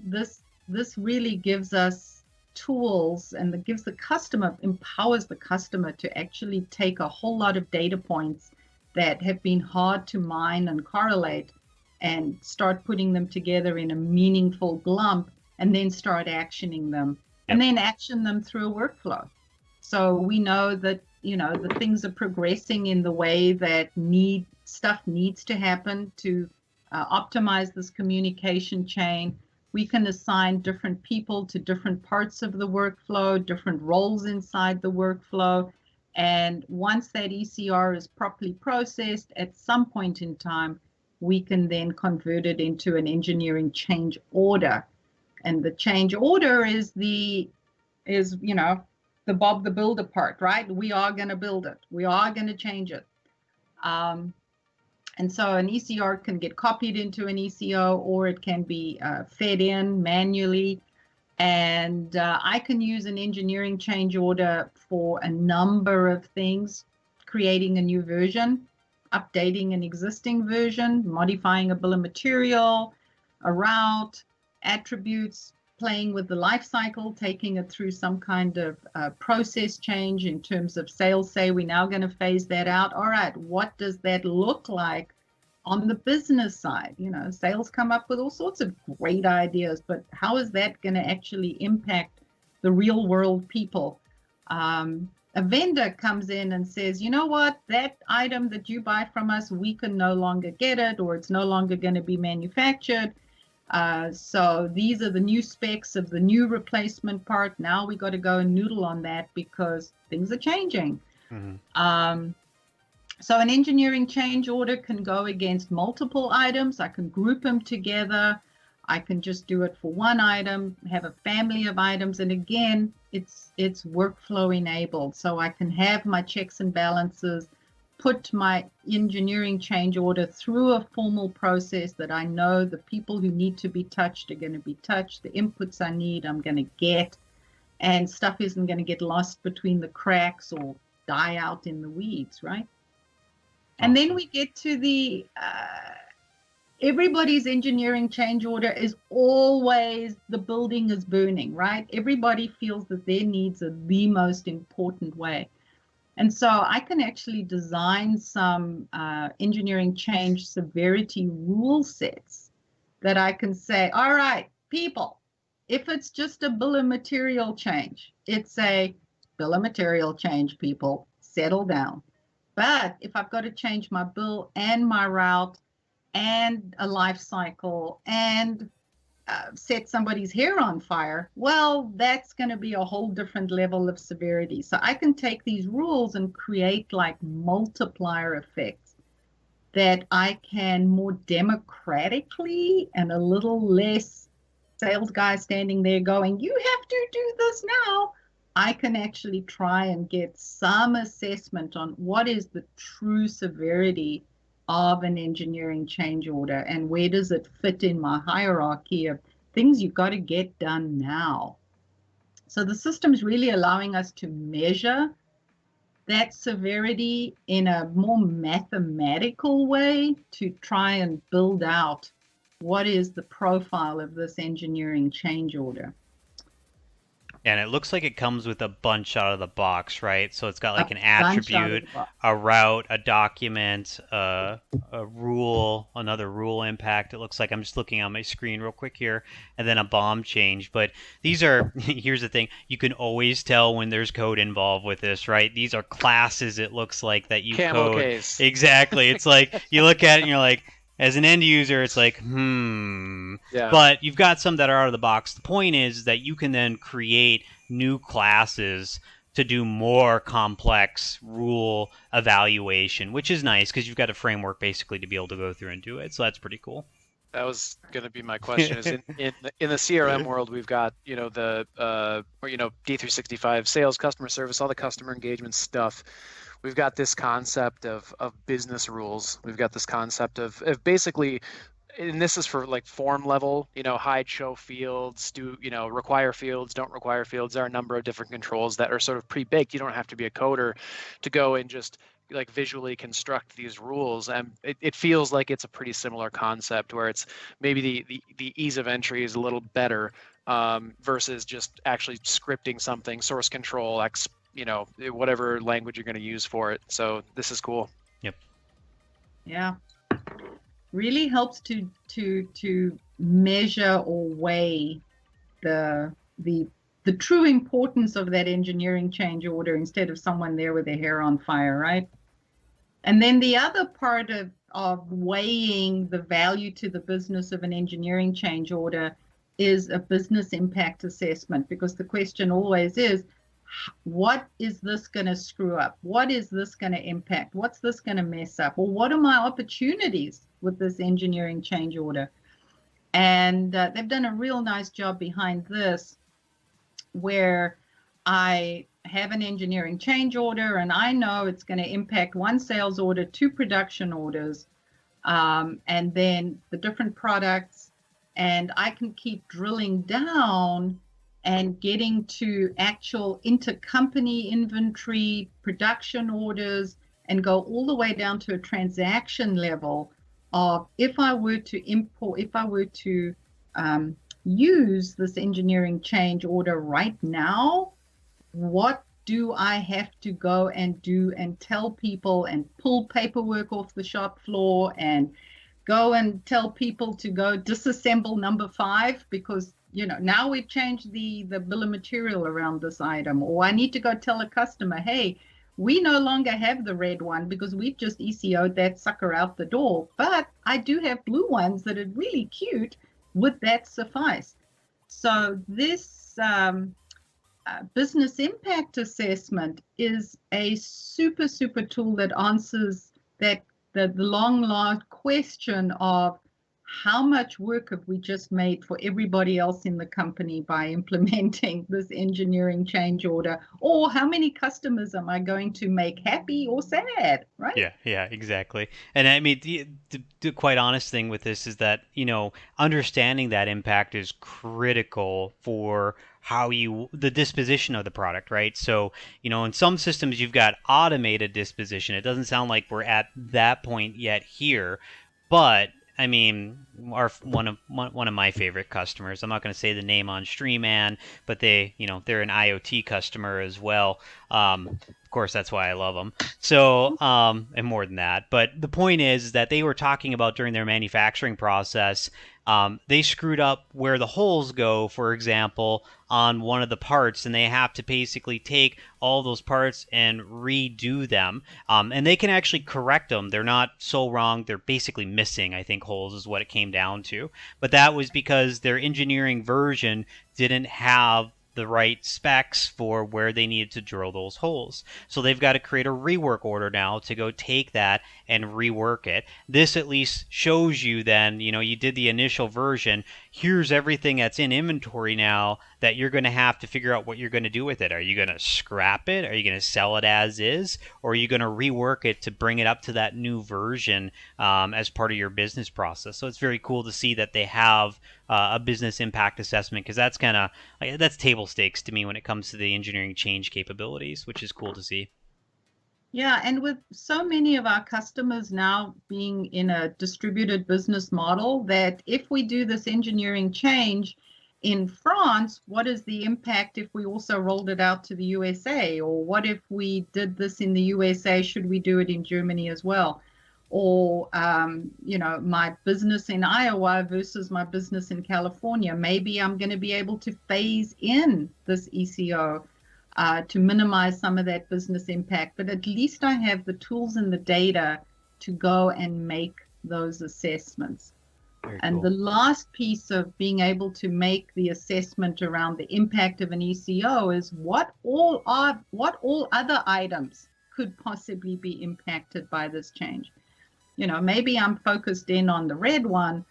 this really gives us tools, and it gives the customer, empowers the customer to actually take a whole lot of data points that have been hard to mine and correlate and start putting them together in a meaningful glump, and then start actioning them, and then action them through a workflow. So we know that, the things are progressing in the way that stuff needs to happen to optimize this communication chain. We can assign different people to different parts of the workflow, different roles inside the workflow. And once that ECR is properly processed, at some point in time, we can then convert it into an engineering change order. And the change order is the Bob the Builder part, right? We are going to build it. We are going to change it. And so an ECR can get copied into an ECO, or it can be fed in manually. And I can use an engineering change order for a number of things: creating a new version, updating an existing version, modifying a bill of material, a route, attributes, playing with the life cycle, taking it through some kind of process change in terms of sales. Say we're now going to phase that out. All right, what does that look like on the business side? Sales come up with all sorts of great ideas, but how is that going to actually impact the real world people? A vendor comes in and says, you know what, that item that you buy from us, we can no longer get it, or it's no longer going to be manufactured. So these are the new specs of the new replacement part. Now we got to go and noodle on that because things are changing. Mm-hmm. So an engineering change order can go against multiple items. I can group them together. I can just do it for one item, have a family of items. And again, it's workflow enabled. So I can have my checks and balances, put my engineering change order through a formal process that I know the people who need to be touched are going to be touched. The inputs I need, I'm going to get. and stuff isn't going to get lost between the cracks or die out in the weeds, right? And then we get to the everybody's engineering change order is always the building is burning, right? Everybody feels that their needs are the most important way. And so I can actually design some engineering change severity rule sets that I can say, all right, people, if it's just a bill of material change, it's a bill of material change, people, settle down. But if I've got to change my bill and my route and a life cycle and set somebody's hair on fire, well, that's going to be a whole different level of severity. So I can take these rules and create like multiplier effects that I can more democratically and a little less sales guy standing there going, you have to do this now. I can actually try and get some assessment on what is the true severity of an engineering change order and where does it fit in my hierarchy of things you've got to get done now. So the system's really allowing us to measure that severity in a more mathematical way to try and build out what is the profile of this engineering change order. And it looks like it comes with a bunch out of the box, right? So it's got like an attribute, a route, a document, a rule, another rule impact. It looks like I'm just looking on my screen real quick here, and then a BOM change. But these are, here's the thing, you can always tell when there's code involved with this, right? These are classes, it looks like, that you code. Case. Exactly. It's like, you look at it and you're like, as an end user, it's like, Yeah. But you've got some that are out of the box. The point is that you can then create new classes to do more complex rule evaluation, which is nice because you've got a framework basically to be able to go through and do it. So that's pretty cool. That was going to be my question. Is in the CRM world, we've got the D365 sales, customer service, all the customer engagement stuff. We've got this concept of business rules. We've got this concept of basically, and this is for like form level, hide, show fields, require fields, don't require fields. There are a number of different controls that are sort of pre-baked. You don't have to be a coder to go and just like visually construct these rules. And it feels like it's a pretty similar concept where it's maybe the ease of entry is a little better versus just actually scripting something, source control, whatever language you're going to use for it. So this is cool. Yep. Yeah. Really helps to measure or weigh the true importance of that engineering change order instead of someone there with their hair on fire, right? And then the other part of weighing the value to the business of an engineering change order is a business impact assessment, because the question always is, what is this going to screw up? What is this going to impact? What's this going to mess up? Or what are my opportunities with this engineering change order? And they've done a real nice job behind this, where I have an engineering change order and I know it's going to impact one sales order, two production orders, and then the different products. And I can keep drilling down and getting to actual intercompany inventory, production orders, and go all the way down to a transaction level of if I were to use this engineering change order right now, what do I have to go and do and tell people and pull paperwork off the shop floor and go and tell people to go disassemble number 5 because now we've changed the bill of material around this item, or I need to go tell a customer, hey, we no longer have the red one because we've just ECO'd that sucker out the door, but I do have blue ones that are really cute. Would that suffice? So this business impact assessment is a super, super tool that answers the long question of how much work have we just made for everybody else in the company by implementing this engineering change order? Or how many customers am I going to make happy or sad, right? Yeah, exactly. And I mean, the quite honest thing with this is that, understanding that impact is critical for the disposition of the product, right? So, in some systems you've got automated disposition. It doesn't sound like we're at that point yet here, but I mean, one of my favorite customers. I'm not going to say the name on stream, man, but they're an IoT customer as well. Of course, that's why I love them. So, and more than that. But the point is that they were talking about during their manufacturing process, they screwed up where the holes go, for example, on one of the parts, and they have to basically take all those parts and redo them. And they can actually correct them. They're not so wrong. They're basically missing, I think, holes is what it came down to. But that was because their engineering version didn't have the right specs for where they needed to drill those holes. So they've got to create a rework order now to go take that and rework it. This at least shows you then, you did the initial version. Here's everything that's in inventory now that you're going to have to figure out what you're going to do with it. Are you going to scrap it? Are you going to sell it as is? Or are you going to rework it to bring it up to that new version as part of your business process? So it's very cool to see that they have a business impact assessment, because that's that's table stakes to me when it comes to the engineering change capabilities, which is cool to see. Yeah, and with so many of our customers now being in a distributed business model, that if we do this engineering change in France, what is the impact if we also rolled it out to the USA? Or what if we did this in the USA? Should we do it in Germany as well? Or, my business in Iowa versus my business in California. Maybe I'm going to be able to phase in this ECO to minimize some of that business impact. But at least I have the tools and the data to go and make those assessments. Very and cool. The last piece of being able to make the assessment around the impact of an ECO is what all other items could possibly be impacted by this change. Maybe I'm focused in on the red one,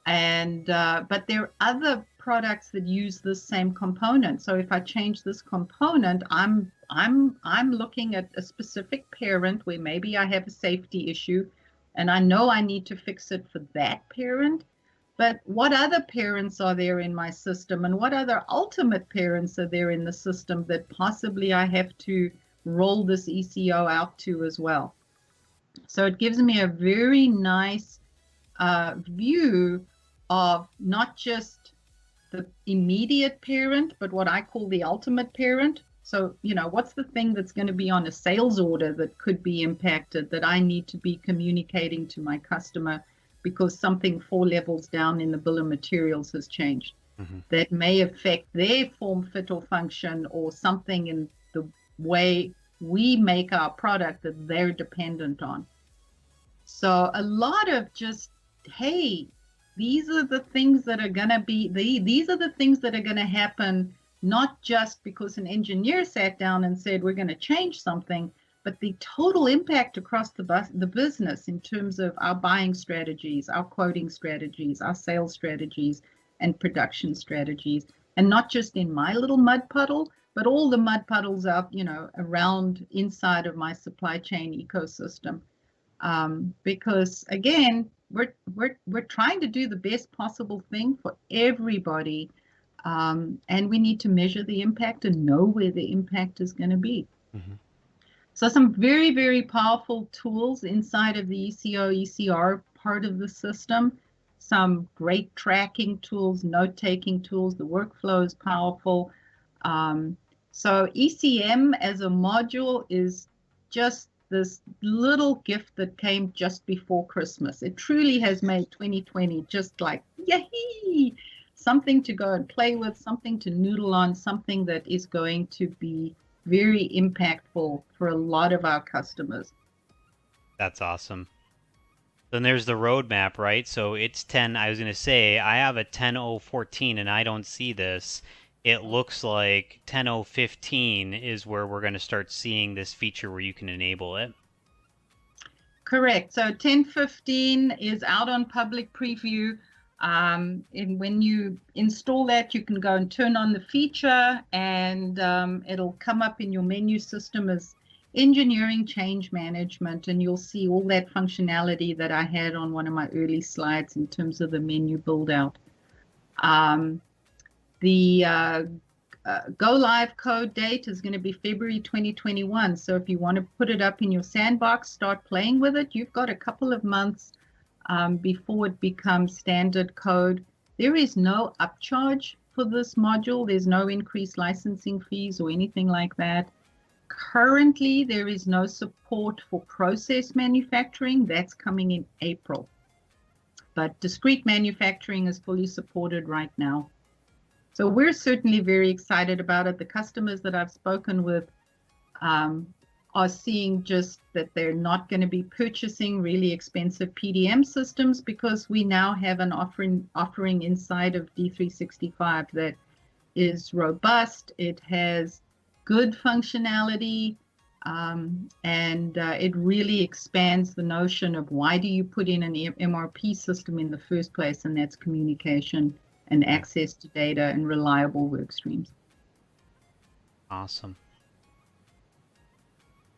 but there are other products that use this same component. So if I change this component, I'm looking at a specific parent where maybe I have a safety issue, and I know I need to fix it for that parent. But what other parents are there in my system, and what other ultimate parents are there in the system that possibly I have to roll this ECO out to as well? So it gives me a very nice view of not just the immediate parent, but what I call the ultimate parent. So, what's the thing that's going to be on a sales order that could be impacted, that I need to be communicating to my customer because something 4 levels down in the bill of materials has changed? Mm-hmm. That may affect their form, fit, or function, or something in the way we make our product that they're dependent on. So a lot of just, hey, these are the things that are going to be, these are the things that are going to happen, not just because an engineer sat down and said, we're going to change something, but the total impact across the business in terms of our buying strategies, our quoting strategies, our sales strategies, and production strategies. And not just in my little mud puddle, but all the mud puddles out, around inside of my supply chain ecosystem. Because again, we're trying to do the best possible thing for everybody, and we need to measure the impact and know where the impact is going to be. Mm-hmm. So some very, very powerful tools inside of the ECO, ECR part of the system. Some great tracking tools, note-taking tools. The workflow is powerful. So ECM as a module is just this little gift that came just before Christmas. It truly has made 2020 just like, yay! Something to go and play with, something to noodle on, something that is going to be very impactful for a lot of our customers. That's awesome. Then there's the roadmap, right? So it's 10, I was going to say, I have a 10.0.14 and I don't see this. It looks like 10.0.15 is where we're going to start seeing this feature where you can enable it. Correct. So 10.15 is out on public preview. And when you install that, you can go and turn on the feature, and it'll come up in your menu system as engineering change management, and you'll see all that functionality that I had on one of my early slides in terms of the menu build out. The go live code date is going to be February 2021. So if you want to put it up in your sandbox, start playing with it, you've got a couple of months before it becomes standard code. There is no upcharge for this module. There's no increased licensing fees or anything like that. Currently, there is no support for process manufacturing. That's coming in April. But discrete manufacturing is fully supported right now. So we're certainly very excited about it. The customers that I've spoken with are seeing just that they're not going to be purchasing really expensive PDM systems, because we now have an offering inside of D365 that is robust. It has good functionality, and it really expands the notion of why do you put in an MRP system in the first place, and that's communication and access to data and reliable work streams. Awesome.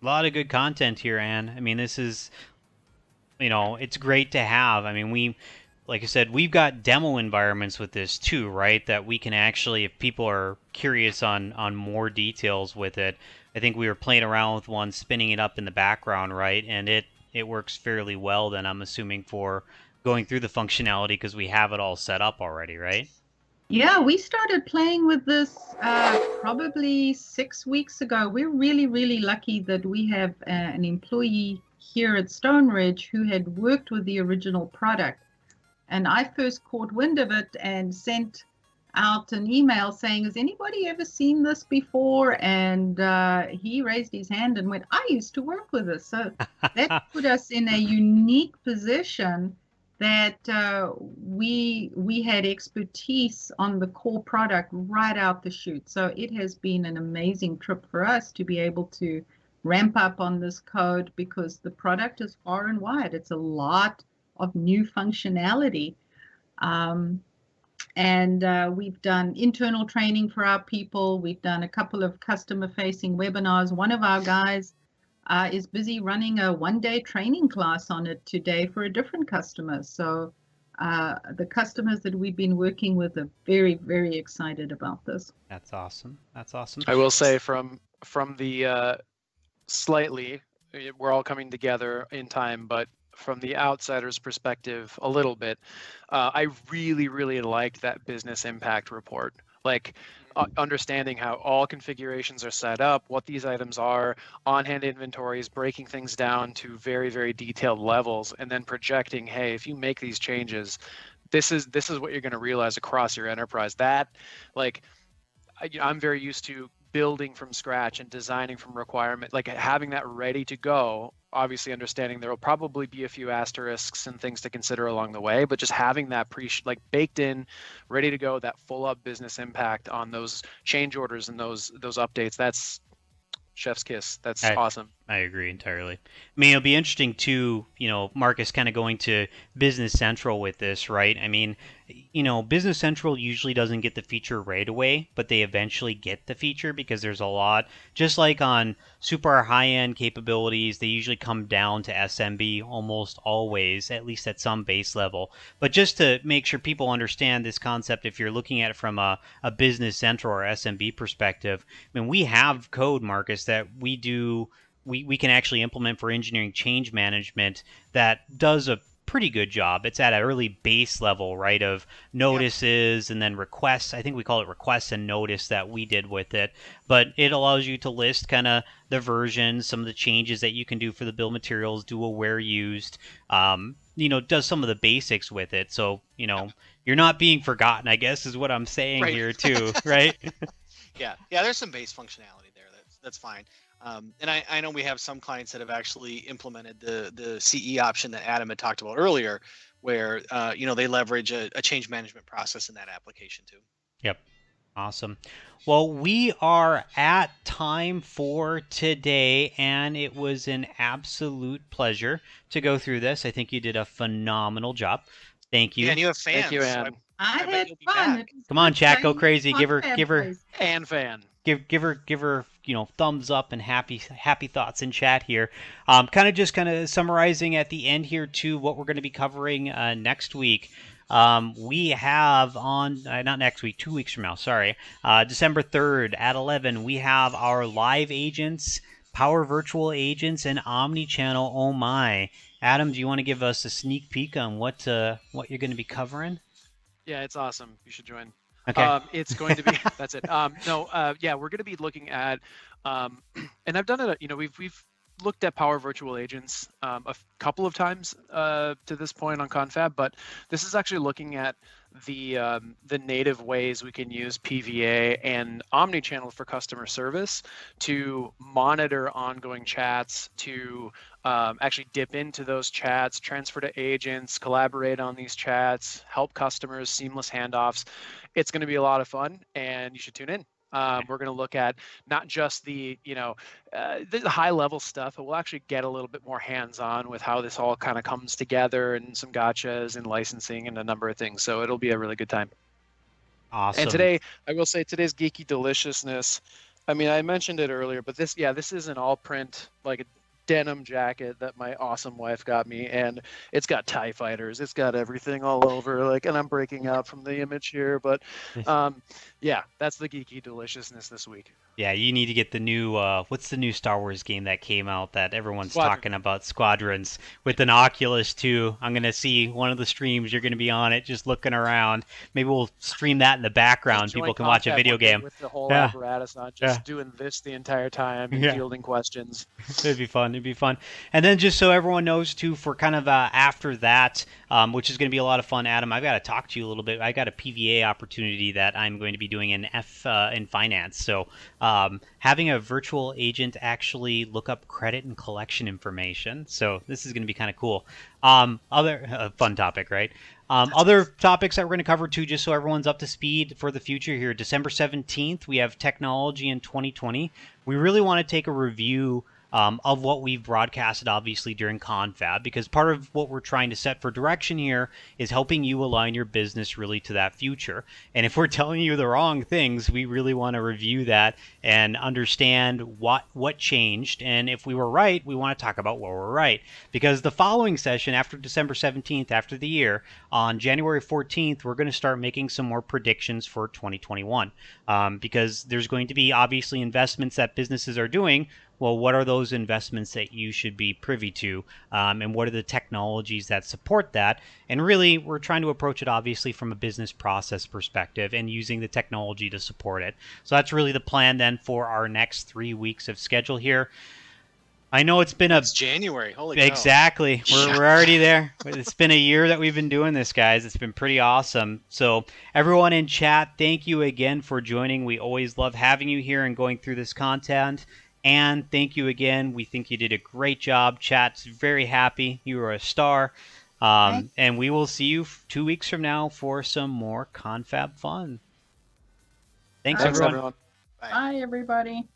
A lot of good content here, Anne. I mean, this is, it's great to have. I mean, like I said, we've got demo environments with this too, right? That we can actually, if people are curious on more details with it, I think we were playing around with one, spinning it up in the background, right? And it works fairly well then, I'm assuming, for going through the functionality, because we have it all set up already, right? Yeah, we started playing with this probably 6 weeks ago. We're really, really lucky that we have an employee here at Stone Ridge who had worked with the original product. And I first caught wind of it and sent out an email saying, has anybody ever seen this before? And he raised his hand and went, I used to work with this. So that put us in a unique position that we had expertise on the core product right out the chute. So it has been an amazing trip for us to be able to ramp up on this code, because the product is far and wide. It's a lot of new functionality. And we've done internal training for our people. We've done a couple of customer-facing webinars. One of our guys is busy running a one-day training class on it today for a different customer. So the customers that we've been working with are very, very excited about this. That's awesome. That's awesome. I will say from the slightly, we're all coming together in time, but from the outsider's perspective a little bit, I really, really liked that business impact report. Like understanding how all configurations are set up, what these items are, on-hand inventories, breaking things down to very, very detailed levels, and then projecting, hey, if you make these changes, this is what you're going to realize across your enterprise. That, like, I'm very used to building from scratch and designing from requirement, like having that ready to go, obviously understanding there will probably be a few asterisks and things to consider along the way, but just having that baked in, ready to go, that full up business impact on those change orders and those updates, that's chef's kiss. That's awesome. I agree entirely. I mean, it'll be interesting too, Marcus, kind of going to Business Central with this, right? I mean, Business Central usually doesn't get the feature right away, but they eventually get the feature because there's a lot, just like on super high-end capabilities, they usually come down to SMB almost always, at least at some base level. But just to make sure people understand this concept, if you're looking at it from a Business Central or SMB perspective, I mean, we have code, Marcus, that we can actually implement for engineering change management that does a pretty good job. It's at an early base level, right, of notices and then requests. I think we call it requests and notice that we did with it. But it allows you to list kind of the versions, some of the changes that you can do for the bill of materials, do a where used, does some of the basics with it. So, you're not being forgotten, I guess, is what I'm saying here too, right? Yeah, there's some base functionality there. That's fine. And I know we have some clients that have actually implemented the CE option that Adam had talked about earlier, where they leverage a change management process in that application too. Yep. Awesome. Well, we are at time for today, and it was an absolute pleasure to go through this. I think you did a phenomenal job. Thank you. Yeah, and you have fans. Thank you, so Ann. I bet had you'll be fun. back. It was Come on, good chat, go playing crazy. Give her, Confab quiz. And fan. give her, thumbs up and happy thoughts in chat here. Kind of summarizing at the end here too what we're going to be covering next week. We have on not next week, 2 weeks from now. Sorry, December 3rd at 11. We have our live agents, power virtual agents, and omni-channel. Oh my, Adam, do you want to give us a sneak peek on what you're going to be covering? Yeah, it's awesome. You should join. Okay. It's going to be that's it. Yeah, we're going to be looking at, and I've done it. We've looked at Power Virtual Agents a couple of times to this point on Confab, but this is actually looking at the native ways we can use PVA and omnichannel for customer service to monitor ongoing chats, to actually dip into those chats, transfer to agents, collaborate on these chats, help customers, seamless handoffs. It's going to be a lot of fun, and you should tune in. We're going to look at not just the high level stuff, but we'll actually get a little bit more hands on with how this all kind of comes together, and some gotchas and licensing and a number of things. So it'll be a really good time. Awesome. And today, I will say today's geeky deliciousness. I mean, I mentioned it earlier, but this is an all print, like a denim jacket that my awesome wife got me, and it's got TIE fighters, it's got everything all over, like, and I'm breaking out from the image here, but yeah, that's the geeky deliciousness this week. Yeah, you need to get the new, what's the new Star Wars game that came out that everyone's Squadron. talking about? Squadrons, with an Oculus too. I'm going to see one of the streams. You're going to be on it, just looking around. Maybe we'll stream that in the background. Just People join can watch a Confab video one day game. with the whole Yeah. apparatus on, just doing this the entire time and Yeah. fielding questions. It'd be fun. It'd be fun. And then just so everyone knows too, for kind of after that, which is going to be a lot of fun, Adam, I've got to talk to you a little bit. I got a PVA opportunity that I'm going to be doing in finance. So having a virtual agent actually look up credit and collection information. So this is going to be kind of cool. Other fun topic, right? Other topics that we're going to cover too, just so everyone's up to speed for the future here. December 17th, we have technology in 2020. We really want to take a review of what we've broadcasted, obviously, during Confab, because part of what we're trying to set for direction here is helping you align your business really to that future. And if we're telling you the wrong things, we really want to review that and understand what changed. And if we were right, we want to talk about what we're right. Because the following session, after December 17th, after the year, on January 14th, we're going to start making some more predictions for 2021. Because there's going to be, obviously, investments that businesses are doing. Well, what are those investments that you should be privy to, and what are the technologies that support that? And really, we're trying to approach it, obviously, from a business process perspective and using the technology to support it. So that's really the plan then for our next 3 weeks of schedule here. I know it's been It's January. Holy cow. Exactly. We're already there. It's been a year that we've been doing this, guys. It's been pretty awesome. So everyone in chat, thank you again for joining. We always love having you here and going through this content. And thank you again. We think you did a great job. Chat's very happy. You were a star. And we will see you 2 weeks from now for some more Confab fun. Thanks, everyone. Bye, everybody.